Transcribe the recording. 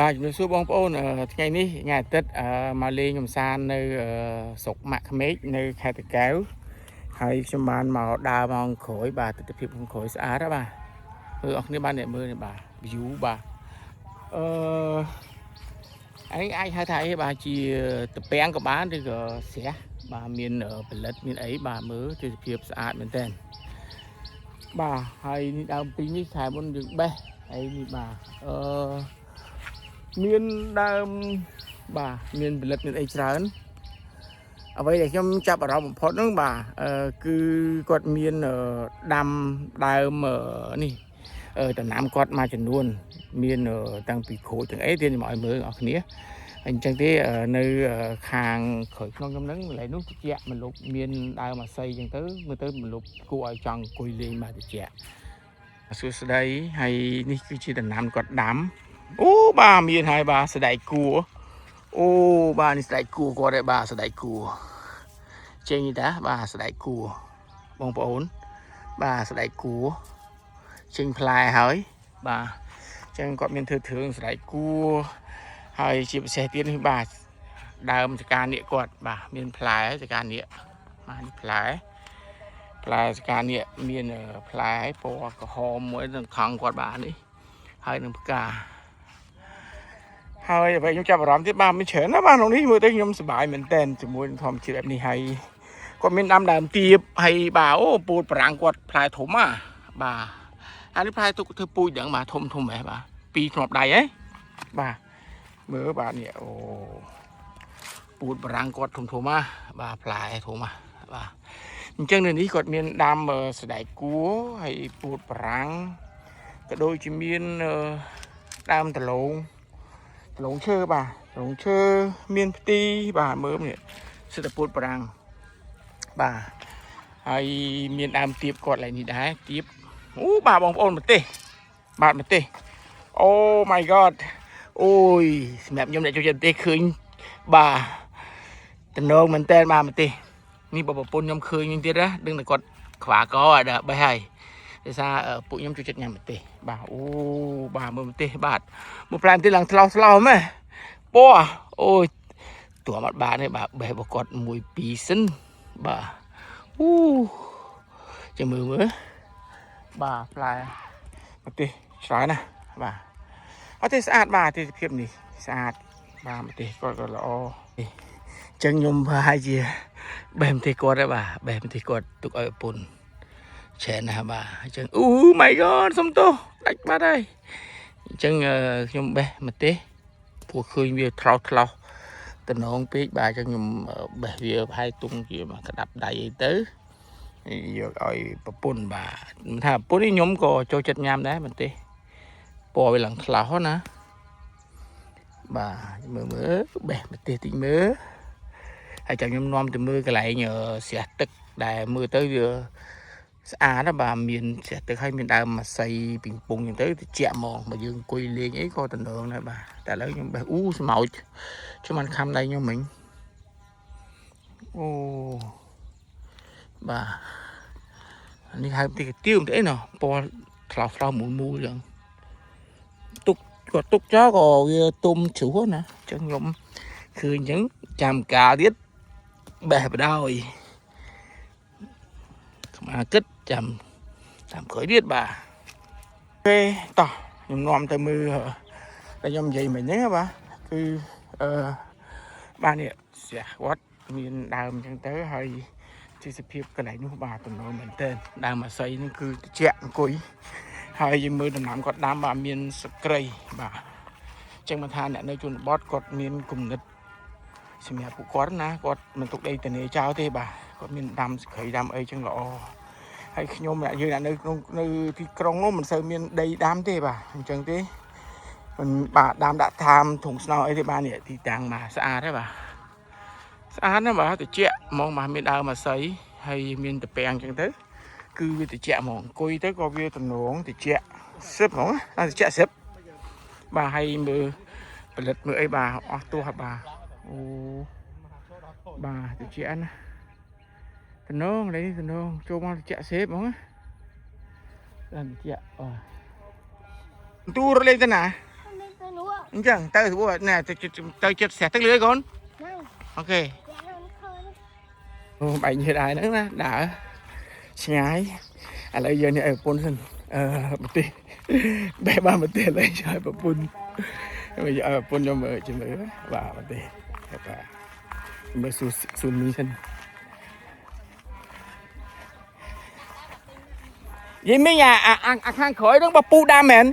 Bà chúng tôi xuống bóng ôn ngày ní ngày Tết mà lên nhầm san nơi sọc mạc mét nơi khai tự kéo hay cho bạn mà đào bằng khối bà tự tiếp bằng khối xã đó bà nếu ban này mưa này bà view bà ai hai thầy bà chỉ tập bén của bán thì sẽ bà miền ở phần lật miền ấy bà mới tự tiếp xã bên tên bà hay đào pin như thầy muốn được bé hay bà miền đam bà miền lật miền ấyច្រើនអ្វីដែលខ្ញុំចាប់អារម្មណ៍បំផុតហ្នឹងបាទគឺគាត់មានដាំដើមនេះដំណាំគាត់មួយចំនួនមានតាំងពីក្រូចទាំងអីទៀតខ្ញុំឲ្យមើលបងប្អូនគ្នាអញ្ចឹងទេនៅខាងក្រោយក្នុងខ្ញុំហ្នឹងកន្លែងនោះត្រជាក់មិនលុបមានដើមអាស័យអញ្ចឹងទៅមើលទៅមិនលុបគួរឲ្យចង់អង្គុយលេងមកត្រជាក់សួស្ដីហើយនេះគឺជាដំណាំគាត់ដាំអូបាទមានហើយបាទស្ដែកគួរអូបាទនេះស្ដែកគួរគាត់ឯបាទស្ដែកគួរចេញតាបាទស្ដែកគួរបងប្អូនបាទស្ដែកគួរចេញផ្លែហើយបាទអញ្ចឹងគាត់មានធ្វើធឿងស្ដែកគួរហើយជាពិសេសទៀតនេះបាទដើមចកានៀកគាត់បាទមានផ្លែចកានៀកបាទនេះផ្លែចកានៀកមានផ្លែពណ៌ក្រហមមួយនឹងខំគាត់បាទនេះហើយនឹងផ្កាហើយអ្វីខ្ញុំចាប់អារម្មណ៍ទៀតបាទមានច្រើនណាស់បាទក្នុងនេះមើលទៅខ្ញុំសប្បាយមែនតើជាមួយនឹងធម្មជាតិបែបនេះហើយគាត់មានដាំដើមទៀបហើយបាទអូពូតប្រាំងគាត់ផ្លែធំបាទអានេះផ្លែទុកធ្វើពូជដឹងបាទធំហ៎បាទពីរធ្នាប់ដៃហ៎បាទមើលបាទនេះអូពូតប្រាំងគាត់ធំបាទផ្លែធំបាទអញ្ចឹងនៅនេះគាត់មានដាំស្ដែកគួរហើយពូតប្រាំងក៏ដូចជាមានដើមដលងឈើបាទដលងឈើមានផ្ទីបាទមើលនេះសិតតែពូតប្រាំងបាទហើយមានដើមទៀបគាត់ឡើងនេះដែរទៀបអូបាទបងប្អូនម្ទេសអូ my god អូយសម្រាប់ខ្ញុំអ្នកចូលចិត្តម្ទេសឃើញបាទតំណងមែនតើបាទម្ទេសនេះបើប្រពន្ធខ្ញុំឃើញវិញទៀតណាដឹងតែគាត់ខ្វាកអត់បេះហើយដោយសារពួកខ្ញុំចូលចិត្តញ៉ាំម្ទេសបាទអូបាទមើលម្ទេសបាទមួយផ្លែម្ទេសឡើងថ្លោហ្មងពណ៌អូយទួមអត់បានទេបាទបេះរបស់គាត់1 2សិនបាទអូចាំមើលបាទផ្លែម្ទេសច្រើនណាស់បាទអត់ទេស្អាតបាទទេសភាពនេះស្អាតបាទម្ទេសគាត់ក៏ល្អអញ្ចឹងខ្ញុំប្រហែលជាបេះម្ទេសគាត់ដែរបាទបេះម្ទេសគាត់ទុកឲ្យប្រពន្ធច្រើនណាស់បាទអញ្ចឹងអូ my god សុំទោសដាច់បាត់ហើយអញ្ចឹងខ្ញុំបេះម្ទេសព្រោះឃើញវាថ្លោតំណងពេកបាទអញ្ចឹងខ្ញុំបេះវាប្រហែលទុំជាក្តាប់ដៃអីទៅយកឲ្យប្រពន្ធបាទមិនថាប្រពន្ធនេះខ្ញុំក៏ចូលចិត្តញ៉ាំដែរម្ទេសពណ៌វាឡើងថ្លោណាបាទមើលបេះម្ទេសតិចមើលហើយចាំខ្ញុំនាំទៅមើលកន្លែងស្រះទឹកដែលមើលទៅវាស្អាតណាបាទមានស្រះទឹកហើយមានដើមអាស័យពីងពងអញ្ចឹងទៅត្រជាក់ហ្មងបើយើងអង្គុយលេងអីក៏តំណងដែរបាទតែឥឡូវខ្ញុំបេះអូស្មោចខ្ញុំមិនខំដៃខ្ញុំមិញអូបាទនេះហៅទីកាទៀវមិនអីណោះពណ៌ថ្លោមូលចឹងទុកចោលក៏វាទុំជ្រុះណាអញ្ចឹងខ្ញុំឃើញអញ្ចឹងចាំកាលទៀតបេះបដោយខ្មាគិតចាំតាមក្រោយទៀតបាទទេតោះខ្ញុំនាំទៅមើលតែខ្ញុំនិយាយមិញហ្នឹងបាទគឺបាទនេះស្រះវត្តមានដើមអញ្ចឹងទៅហើយជាសភាពកន្លែងនោះបាទតំណមែនតើដើមអាស័យហ្នឹងគឺត្រជាក់អង្គុយហើយយើងមើលដំណាំគាត់ដាំបាទមានសក្រីបាទអញ្ចឹងមិនថាអ្នកនៅជនបទគាត់មានគំនិតសម្រាប់ពួកគាត់ណាគាត់មិនទុកដីធានេចោលទេបាទគាត់មានដាំសក្រីដាំអីចឹងល្អហើយខ្ញុំអ្នកយើងនៅក្នុងនៅទីក្រុងនោះមិនសូវមានដីដាំទេបាទអញ្ចឹងទេមិនបាទដាំដាក់ថាមធុងស្នោអីទេបាទនេះទីតាំងបាទស្អាតទេបាទស្អាតណាស់បាទត្រជាក់ហ្មងបាទមានដើមអាស័យហើយមានតពាំងអញ្ចឹងទៅគឺវាត្រជាក់ហ្មងអង្គុយទៅក៏វាតំណងត្រជាក់សិបហ្មងត្រជាក់សិបបាទហើយមើលផលិតមើលអីបាទអស់ទោះបាទអូបាទត្រជាក់ណាតំណងនេះតំណងចូលមកត្រជាក់សិបហ្មងត្រជាក់ទូរលេងទៅណា ไม่ไป chẳng tới bố nè tới chết xẹt tới lưới con ok bảy như đại nữa nè đã nhái lấy giờ này ở pôn sân một tí bé ba một tí lấy chơi một pôn bây giờ ở pôn cho mở chỉ mở vào một tí và mở sun mi sân vậy mấy nhà ăn khang khởi đó bà pu đam mền